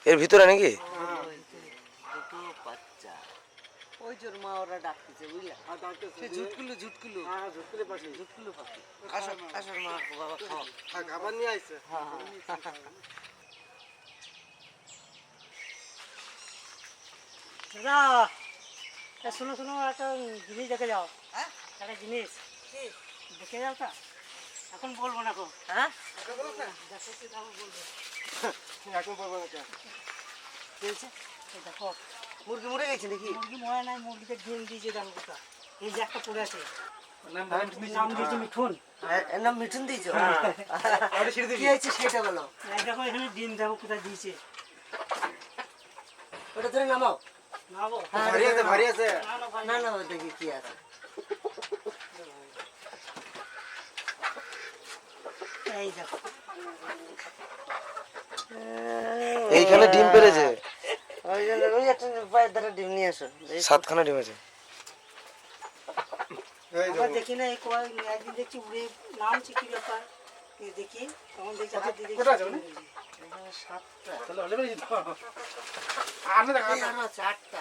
এর ভিতরে নাকি? দুটো বাচ্চা ওই জোর মা ওরা ডাকতেছে বুঝলা, ঝুটকুলু ঝুটকুলু ঝুটকুলু পাখি। আসো আসো মা বাবা খাও, খাবার নিয়ে আইছে। দাদা শোনো শোনো, একটা জিনিস দেখে যাও। হ্যাঁ একটা জিনিস কি? দেখে যাও তা। এখন বলবো না গো। হ্যাঁ দেখো তারপর বলবো। এখন বলবো না কেন? কি হয়েছে? এই দেখো মুরগি মরে গেছে নাকি? মুরগি মরে নাই, মুরগিতে ডিম দিয়েছে দেখো কোথা। এই যে একটা পড়ে আছে, নাম নাম দিয়েছে মিঠুন। এর নাম মিঠুন দিয়েছো? কি হয়েছে সেটা বলো। এই দেখো এখানে ডিম দেখো কোথায় দিয়েছে। ওটা ধরে নামাও। নাও হ্যাঁ, ভারী আছে, ভারী আছে। না না ভাই, না না দেখি কি আছে। এই দেখো এইখানে ডিম পেড়েছে, ওই জন্য ওই একটা পায়ের দ্বারা ডিম নিয়ে আসো। 7খানা ডিম আছে। এই আবার দেখি না, এই একদিন দেখছি উড়ে নামছে, কি ব্যাপার দেখি, তখন দেখছি হাত দিয়ে কোথায় আছে দেখছি। এখানে 7টা। তাহলে হলে বেশি তো। আর না দেখা এই আরো 4টা।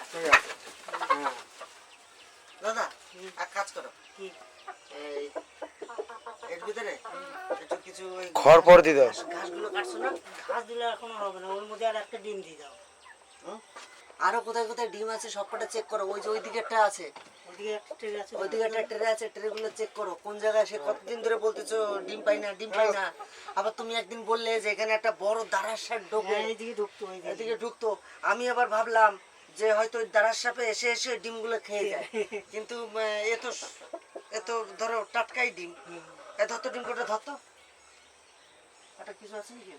দাদা এক কাজ করো, কি এই এর ভিতরে একটু কিছু ওই খড় পর দিয়ে দাও। ঘাসগুলো কাটছো না? ঘাস দিলে এখনো হবে না, ওর মধ্যে আর একটা ডিম দিয়ে দাও। আরো কোথায় কোথায় ডিম আছে সবকটা চেক করো। ওই যে ওই দিকে একটা আছে, ওইদিকে একটা ট্রে আছে, ওইদিকে একটা ট্রে আছে, ট্রেগুলো চেক করো কোন জায়গায়। সে কতদিন ধরে বলতেছো ডিম পাই না ডিম পাই না। আবার তুমি একদিন বললে যে এখানে একটা বড় দাঁড়ার সাপ ঢোকে, হ্যাঁ, এইদিকে ঢুকতো, ওইদিকে। এদিকে ঢুকতো। আমি আবার ভাবলাম যে হয়তো ওই দাঁড়ার সাপে এসে এসে ডিমগুলো খেয়ে যায়, কিন্তু এ তো ধরো টাটকাই ডিম। এ ধরতো ডিম কটা ধরতো, একটা কিছু আছে নাকি?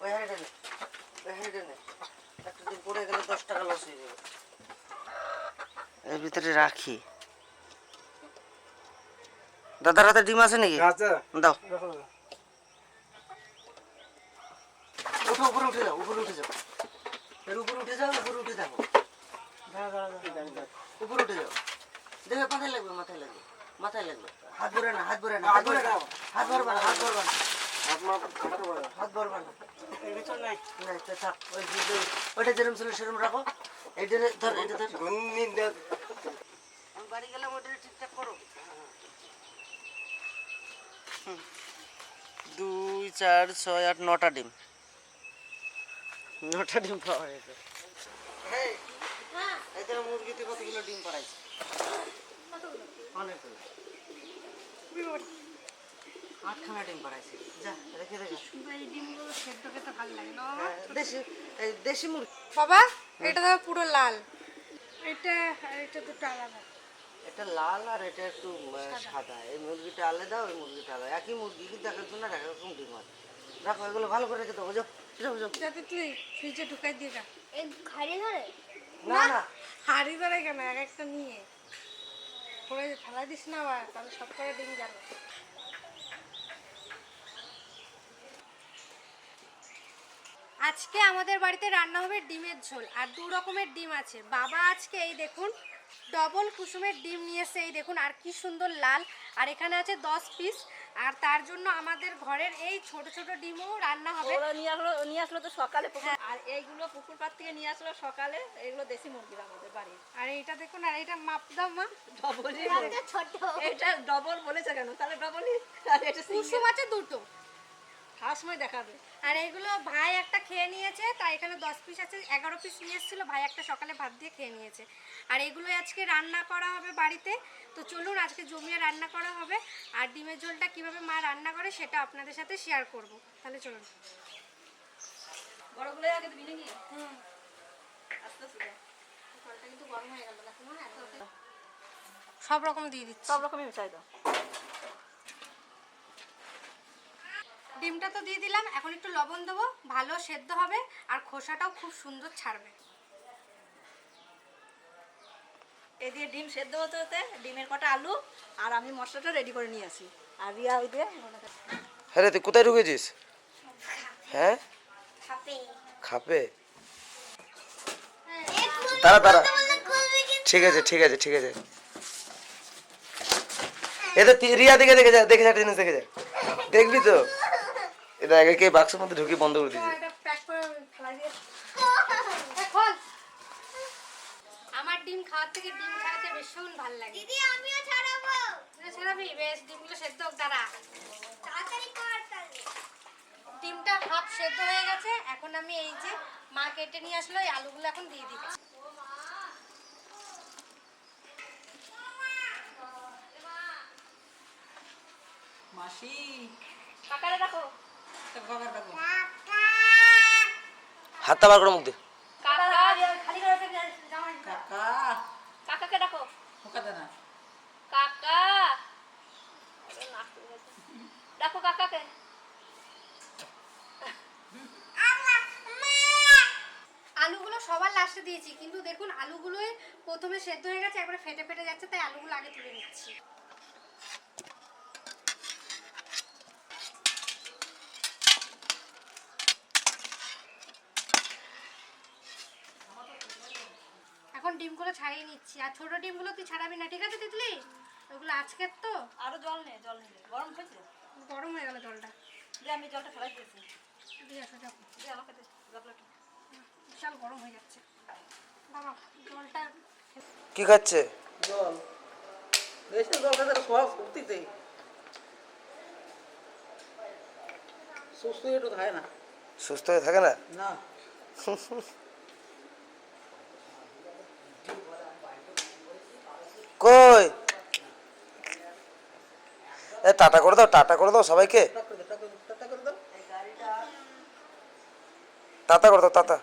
ওই হাইডে নে, ওই হাইডে নে। একটা ডিম পড়ে গেলে 10 টাকা লস হয়ে যাবে। এর ভিতরে রাখি। দাদার হাতে ডিম আছে নাকি? আচ্ছা দাও। দেখো ওঠো, উপরে উঠে যাও, উপরে উঠে যাও। এর উপরে উঠে যাও, উপরে উঠে যাও, দাঁড়া দাঁড়া দাঁড়া। উপরে উঠে যাও। দেখো মাথায় লাগবে, মাথায় লাগবে, মাথায় লাগবে। হাত ভরে না, হাত ভরে না, হাত ভরে না, হাত ভরবা না, হাত ভরবা না, হাত ভরবা না। এর ভিতর নাই। না, এটা থাক। ওইটা যেরকম ছিল সেরকম রাখো। এইটা ধর, এটা ধর। গন্নি দেখ। আমি বাড়ি গেলাম, ওটা ঠিকঠাক করো। 2 4 6 8 9টা ডিম, 9টা ডিম পাওয়া গেছে। হ্যাঁ, এই যে মুরগিতে কতগুলো ডিম পাড়াইছে? অনেকগুলো। 8খানা ডিম পাড়াইছে। যা রেখে দে। হ্যাঁ, দেশি মুরগি। বাবা এটা তো পুরো লাল, এটা আর এটা দুটো আলাদা। এটা লাল আর এটা একটু সাদা। এই মুরগিটা আলাদা, ওই মুরগিটা আলাদা। একই মুরগি কিন্তু এক একজনের এক রকম ডিম আছে। রাখো, এগুলো ভালো করে রেখে দেবো। যাও যাও যাও। যাতে তুই ফ্রিজে ঢুকাই দিয়ে যা। এই ঘাড়ি ধরে না না, হাড়ি ধরে কেন, এক একটা নিয়ে পরে ফেলা দিস না আবার, তাহলে সব করে ডিম গেল। আজকে আমাদের বাড়িতে রান্না হবে ডিমের ঝোল, আর 2 রকমের ডিম আছে। বাবা আজকে এই দেখুন ডবল কুসুমের ডিম নিয়ে এসে, এই দেখুন, আর কি সুন্দর লাল। আর এখানে আছে 10 পিস। আর তার জন্য আমাদের ঘরের এই ছোট ছোট ডিমও রান্না হবে। ওরা নিয়ে আসলো তো সকালে পুকুর, আর এইগুলো পুকুর পাড় থেকে নিয়ে আসলো সকালে। এগুলো দেশি মুরগির আমাদের বাড়ির। আর এইটা দেখুন, আর এইটা মাপ দাও মা। ডবলই ছোট এটা ডবল বলেছে কেন, তাহলে ডবলই। আর এটা কুসুম আছে দুটো। খাওয়ার সময় দেখাবে। আর এইগুলো ভাই একটা খেয়ে নিয়েছে, তাই এখানে 10 পিস আছে, 11 পিস নিয়ে এসেছিলো। ভাই একটা সকালে ভাত দিয়ে খেয়ে নিয়েছে। আর এগুলোই আজকে রান্না করা হবে বাড়িতে। তো চলুন আজকে জমিয়ে রান্না করা হবে। আর ডিমের ঝোলটা কীভাবে মা রান্না করে সেটা আপনাদের সাথে শেয়ার করব। তাহলে চলুন। বড়গুলো আগে দিবি নাকি? আস্তে আস্তে দে। জলটা কিন্তু গরম হয়ে গেল না তোমার এত। সব রকম দিয়ে দিচ্ছি। সব রকমই মিশাই দাও। ডিমটা তো দিয়ে দিলাম, এখন একটু লবণ দেবো, ভালো সেদ্ধ হবে আর খোসাটাও খুব সুন্দর ছাড়বে। এই দিয়ে ডিম সেদ্ধ হতে হতে ডিমের কটা আলু আর আমি মশলাটা রেডি করে নিয়ে আসি। আর রিয়া ওই দিয়ে হ্যাঁ রে, তুই কোথায় ঢুকেছিস? হ্যাঁ খাপে। খাপে? দাঁড়া দাঁড়া, ঠিক আছে ঠিক আছে ঠিক আছে। এটা রিয়া দেখে দেখে যা, দেখে যা, একটা জিনিস দেখে যা, দেখবি তো? এটা আগে কে বাক্সের মধ্যে ঢুকিয়ে বন্ধ করে দিয়েছে। এটা প্যাক করে ফেলাই দিয়ে খোল। আমার ডিম খাওয়ার থেকে ডিম ছাড়াতে ভীষণ ভালো লাগে। দিদি আমিও ছাড়াবো। তুই ছাড়াবি? বেশ, ডিমগুলো সেদ্ধ হোক, দাঁড়া। তাড়াতাড়ি কর তাহলে। ডিমটা হাফ সেদ্ধ হয়ে গেছে, এখন আমি এই যে মা কেটে নিয়ে আসলো এই আলুগুলো এখন দিয়ে দিচ্ছি। মাসি কাকারে রাখো। বাবার কাকু হাতটা বার করে মুখ দে। কাকা খালি করে জামাই। কাকা কাকাকে রাখো। হোকা দে না কাকা রাখো কাকাকে। আলুগুলো সবার লাস্টে দিয়েছি, কিন্তু দেখুন আলুগুলোই প্রথমে সেদ্ধ হয়ে গেছে, একবারে ফেটে ফেটে যাচ্ছে, তাই আলুগুলো আগে তুলে নিচ্ছি। এখন ডিমগুলো ছাড়িয়ে নিচ্ছি, আর ছোট ডিমগুলো তুই ছাড়াবি না, ঠিক আছে তিতলি? ওগুলো আজকের তো। আরো জল নে, জল নিলে গরম হয়েছে। গরম হয়ে গেল জলটা। যে আমি জলটা ফেলাই দিয়েছি। দিয়ে আসো, যাও। যে আমাকে দে গাবলাটা। বিশাল গরম হয়ে যাচ্ছে বাবা জলটা। কি খাচ্ছে? জল বেশি জল খেতে সব ফুর্তিতে সুস্থ একটু খায় না। সুস্থ হয়ে থাকে না? না কই এ টাটা করে দাও, টাটা করে দাও সবাইকে। টাটা করে দাও, টাটা।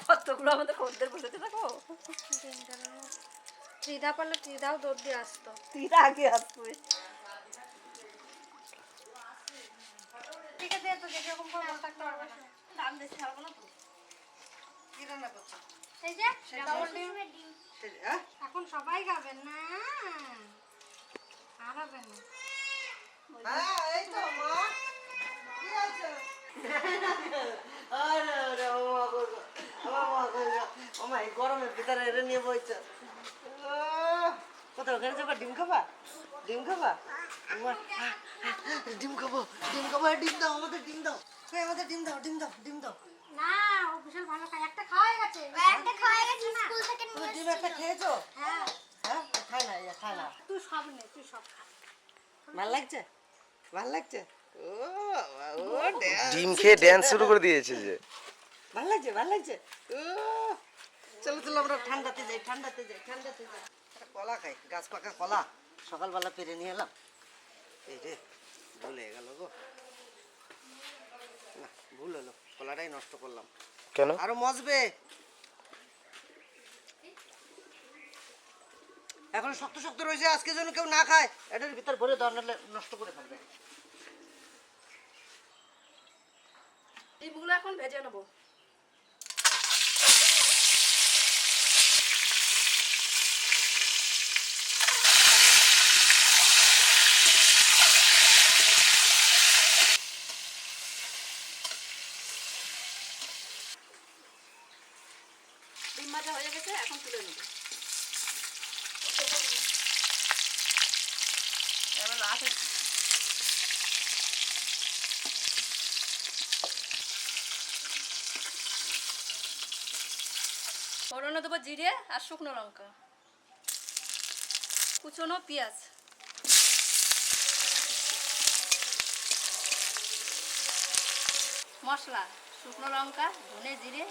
কতগুলো আমাদের খদ্দের বসেছে দেখো। ত্রিধা পারলে ত্রিধাও দৌড় দিয়ে আসতো। তুই আগে আসবে। ঠিক আছে, তো যেরকম করে বসে থাকতে পারবে না। দাম বেশি ছাড়বো না তো। কি রান্না করছো? এই যে ডাবল ডিম। হ্যাঁ এখন সবাই খাবেন না, হারাবেন না। হ্যাঁ এই তো মা কি আছে আরে আরে মা গো মা গো ও মা এই গরমের ভিতরে এরে নিয়ে বইছে কোথাও ওখানে যাবা ডিম খাবা ডিম খাবা ডিম খাবো ডিম খাবো ডিম দাও আমাদের ডিম দাও আমাদের ডিম দাও ডিম দাও ডিম দাও না, ও বিশাল ভালো খায়, একটা খাওয়া গেছে। একটা খাওয়া গেছে স্কুল থেকে তুমি নিয়ে ডিম একটা খেয়েছো হ্যাঁ, হ্যাঁ খাই না খাই না তুই সব নে, তুই সব খা। ভাল লাগছে ভাল লাগছে ও বাবা, ও ডিম খেয়ে ড্যান্স শুরু করে দিয়েছে যে। ভাল লাগছে ভাল লাগছে ও চলো চলো আমরা ঠান্ডাতে যাই ঠান্ডাতে যাই ঠান্ডাতে যাই একটা কলা খাই গাছ পাকা কলা সকালবেলা পেরে নিয়ে এলাম এই রে ভুল হয়ে গেল গো না ভুল হলো কলাটাই নষ্ট করলাম কেন? আরো মজবে এখন শক্ত শক্ত রয়েছে আজকে যেন কেউ না খায় এটার ভিতর ভরে দেওয়া নাহলে নষ্ট করে ফেলবে ডিমগুলো এখন ভেজে নেবো। ডিম ভাজা হয়ে গেছে, এখন তুলে নেবো। এবার লাস্টে ফোড়নে দেবো জিরে আর শুকনো লঙ্কা, কুচনো পেঁয়াজ, মশলা শুকনো লঙ্কা, ধনে জিরে,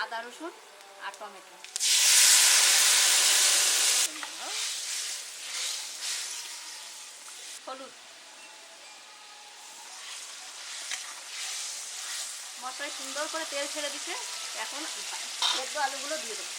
আদা রসুন আর টমেটো। হলুদ, মশলায় সুন্দর করে তেল ছেড়ে দিচ্ছে, এখন সেদ্ধ আলুগুলো দিয়ে দেবো।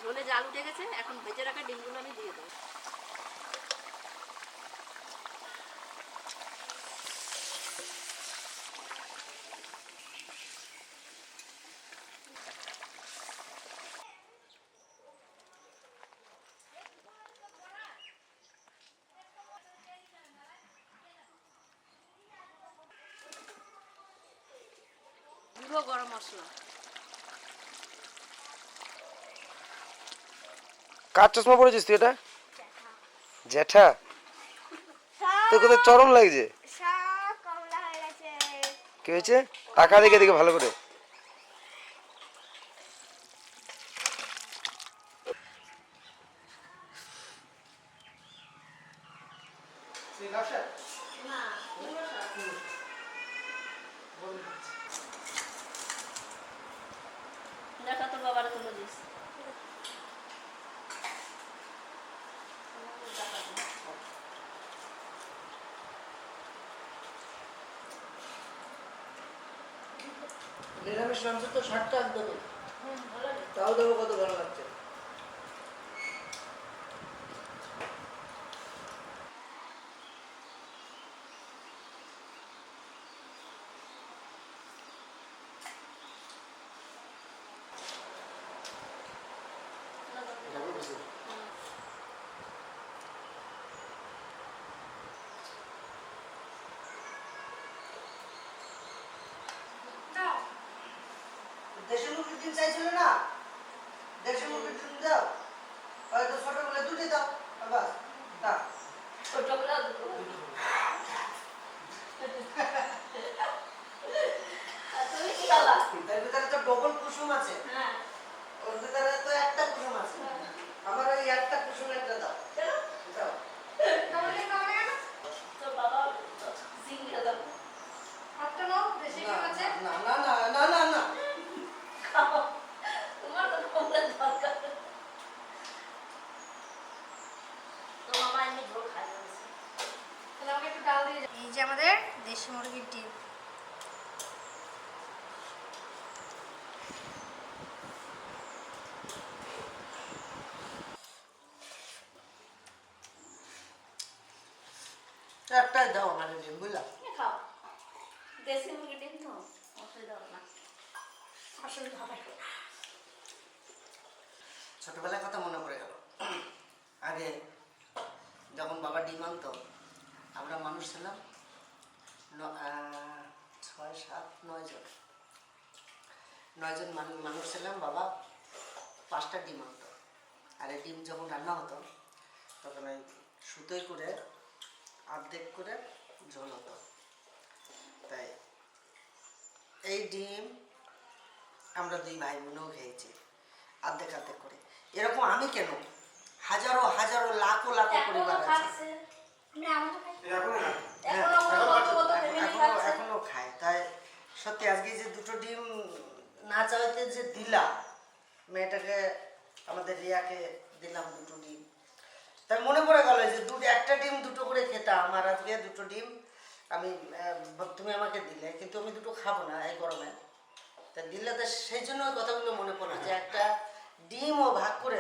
ঝোলে জাল উঠে গেছে, এখন ভেজে রাখা ডিমগুলো আমি দিয়ে দেবো। গুঁড়ো গরম মশলা। কার চশমা পড়েছিস তুই এটা? জ্যাঠা, তোর কোথায় চরম লাগছে। কমলা হয়ে গেছে। কি হয়েছে? টাকা দেখে দেখে ভালো করে। দেখা তোর বাবার তুলে দিস। নিরামিষ মাংস তো 60 টাকা দেবো, তাও দেবো কত ভালো লাগছে। দেশি মুরগির ডিম চাইছিল না, দেশি মুরগির ডিম দাও, হয়তো ছোটগুলো দুটি দাও, বাস দাও। ছোটবেলা দুটো। আর তুমি কি খাবা? তার ভিতরে তো ডবল কুসুম আছে, হ্যাঁ। ওর ভিতরে তো একটা কুসুম আছে, আমার ওই একটা কুসুম একটা দাও। দাও। তোর বাবা জিঙ্গা দাও। হাতটা নাও, বেশি না, ডিম আছে। না, না, না, না, না, না। খাও। তোমার তো কমলার দরকার। তোর মামা এমনি ঝোল খায় না বেশি। তাহলে আমাকে একটু ডাল দিয়ে এই যে আমাদের দেশি মুরগির ডিম। একটাই দাও আমার ডিম, বুঝলা? এ খাও। দেশি মুরগি ডিম তো অসুবিধা হবে না। অসুবিধা হবে না। ছোটবেলার কথা মনে পড়ে গেল। আগে যখন বাবা ডিম আনতো, আমরা মানুষ ছিলাম 6, 7, 9 জন। 9 জন মানুষ ছিলাম, বাবা 5টা ডিম আনতো। আর এই ডিম যখন রান্না হতো তখন ওই সুতোয় করে অর্ধেক করে ঝোল হতো। তাই এই ডিম আমরা 2 ভাই বোনও খেয়েছি অর্ধেক অর্ধেক করে। এরকম আমি কেন, হাজারো হাজারো লাখো লাখো পরিবার আছে। খাচ্ছে। না আমাকে খাই। এখনো কত কত ফ্যামিলি খাচ্ছে। এখনো খায়। তাই সত্যি আজকে যে 2টো ডিম না চাইতে যে দিলাম মেয়েটাকে, আমাদের রিয়াকে দিলাম 2টো ডিম, তাই মনে পড়ে গেল যে একটা ডিম 2টো করে খেতাম। আর আজকে 2টো ডিম আমি তুমি আমাকে দিলে, কিন্তু আমি 2টো খাবো না এই গরমে। তা দিলে তো সেই জন্য ওই কথাগুলো মনে পড়লো যে একটা ডিমও ভাগ করে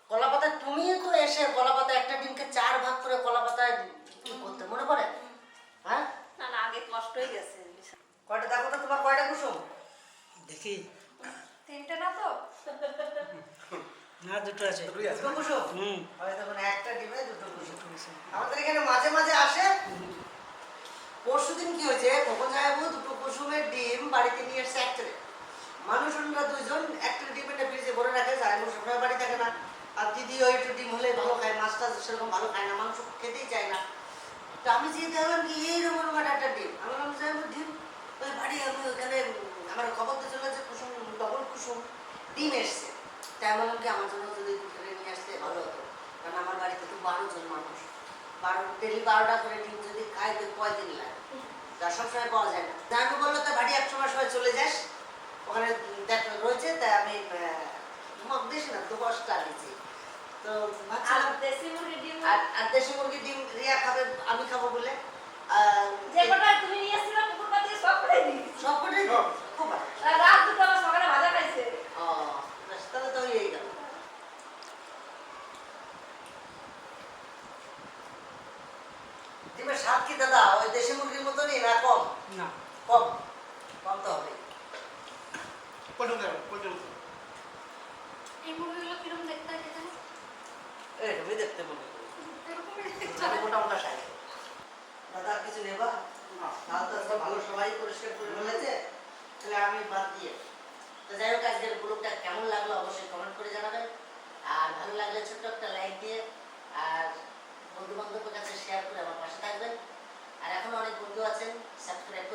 কলাপাতায়, তুমি তো এসে কলাপাতায় একটা ডিমকে 4 ভাগ করে কলাপাতায় কি করতে মনে পড়ে? হ্যাঁ, না না, আগে কষ্ট হয়ে গেছে। কয়টা দেখো তো, তোমার কয়টা কুসুম? দেখি 3টে না তো? না, দুটো আছে। 2টো কুসুম? হয় তখন একটা ডিমে 2টো কুসুম। আমাদের এখানে মাঝে মাঝে আসে। পরশুদিন কি হয়েছে, কখন যাবো 2টো কুসুমের ডিম বাড়িতে নিয়ে এসছে এক ট্রে। মানুষ আমরা 2 জন একটা ডিম এনে ফ্রিজে ভরে রাখে, যায় সবাই বাড়ি থাকে না। আর দিদি ওই একটু ডিম হলে ভালো খায়, মাছটা সেরকম ভালো খায় না, মাংস খেতেই চায় না। তো আমি যে দেখলাম কি এইরকম একটা ডিম, আমি বললাম যাবো ডিম ওই বাড়ি, আমি ওইখানে আমার খবর দিয়ে চলে যে কুসুম ডবল কুসুম ডিম এসছে। তাই আমি বললাম কি আমার জন্য যদি ধরে নিয়ে আসতে ভালো হতো, কারণ আমার বাড়িতে তো 12 জন মানুষ, ডেলি 12টা করে ডিম যদি খাই তো কয়দিন লাগে, তা সবসময় পাওয়া যায় না। তাই আমি বললো তো বাড়ি একসময় সবাই চলে যাস, ওখানে দেখ রয়েছে। তাই আমি বেশি না 10টা দিয়েছি। তো আর ভাবছিলাম দেশি মুরগি ডিম আর দেশি মুরগির ডিম রিয়া খাবে, আমি খাবো বলে যে কটা তুমি নিয়ে এসেছিলে পুকুর পাতি সব করে দিয়েছি। সব কটাই খুব ভালো। আর রাত দুটো আমার সকালে ভাজা খাইছে। ও, ব্যাস, তাহলে তো হয়েই গেল। ডিমের স্বাদ কি দাদা ওই দেশি মুরগির মতনই না কম? না, কম, কম তো হবে। এই মুরগিগুলো কিরকম দেখতে হয় খেতে? এরকমই দেখতে মনে করি, এরকমই দেখতে মানে হয়। মোটা মোটা সাইজ। দাদা আর কিছু নেবা? তাহলে তো আজকে ভালো সবাই পরিষ্কার করে ফেলেছে, তাহলে আমি বাদ দিয়ে। তো যাই হোক, আজকের ব্লগটা কেমন লাগলো অবশ্যই কমেন্ট করে জানাবেন। আর ভালো লাগলে ছোট্ট একটা লাইক দিয়ে আর বন্ধু বান্ধবের কাছে শেয়ার করে আমার পাশে থাকবেন। আর এখনো অনেক বন্ধু আছেন সাবস্ক্রাইব